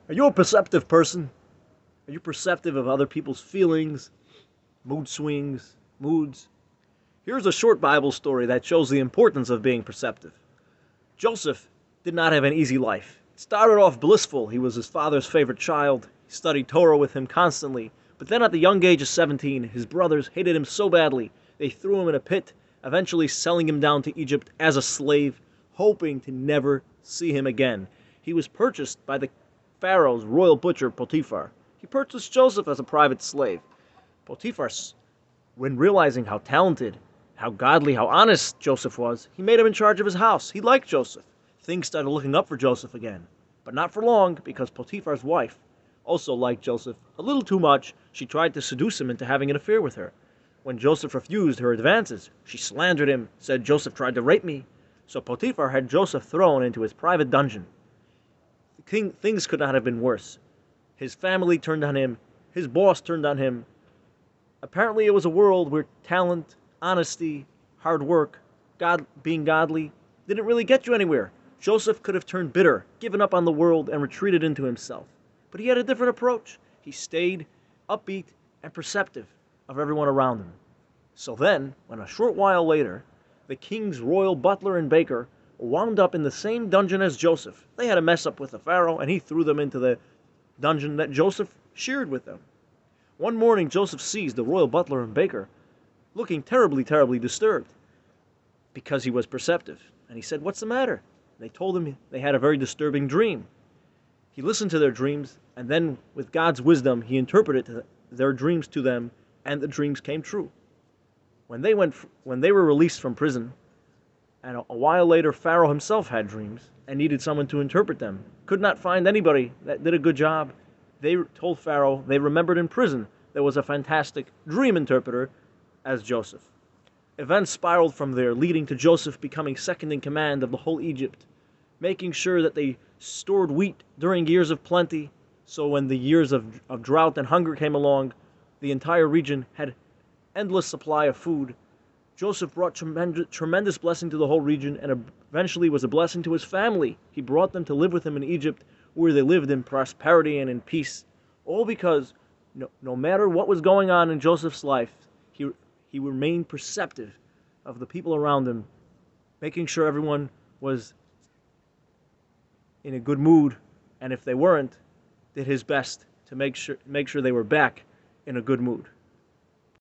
Are you a perceptive person? Are you perceptive of other people's feelings, mood swings, moods? Here's a short Bible story that shows the importance of being perceptive. Joseph did not have an easy life. It started off blissful. He was his father's favorite child. He studied Torah with him constantly. But then at the young age of 17, his brothers hated him so badly, they threw him in a pit, eventually selling him down to Egypt as a slave, hoping to never see him again. He was purchased by the Pharaoh's royal butcher, Potiphar. He purchased Joseph as a private slave. Potiphar, when realizing how talented, how godly, how honest Joseph was, he made him in charge of his house. He liked Joseph. Things started looking up for Joseph again. But not for long, because Potiphar's wife also liked Joseph a little too much. She tried to seduce him into having an affair with her. When Joseph refused her advances, she slandered him, said Joseph tried to rape me. So Potiphar had Joseph thrown into his private dungeon. Things could not have been worse. His family turned on him. His boss turned on him. Apparently it was a world where talent, honesty, hard work, being godly, didn't really get you anywhere. Joseph could have turned bitter, given up on the world, and retreated into himself. But he had a different approach. He stayed upbeat and perceptive of everyone around him. So then, when a short while later, the king's royal butler and baker wound up in the same dungeon as Joseph. They had a mess up with the Pharaoh, and he threw them into the dungeon that Joseph shared with them. One morning, Joseph sees the royal butler and baker looking terribly, terribly disturbed because he was perceptive. And he said, "What's the matter?" They told him they had a very disturbing dream. He listened to their dreams, and then, with God's wisdom, he interpreted their dreams to them, and the dreams came true. When they were released from prison, and a while later, Pharaoh himself had dreams and needed someone to interpret them. Could not find anybody that did a good job. They told Pharaoh they remembered in prison there was a fantastic dream interpreter as Joseph. Events spiraled from there, leading to Joseph becoming second in command of the whole Egypt, making sure that they stored wheat during years of plenty, so when the years of drought and hunger came along, the entire region had endless supply of food. Joseph brought tremendous blessing to the whole region and eventually was a blessing to his family. He brought them to live with him in Egypt, where they lived in prosperity and in peace, all because no matter what was going on in Joseph's life, he remained perceptive of the people around him, making sure everyone was in a good mood, and if they weren't, did his best to make sure they were back in a good mood.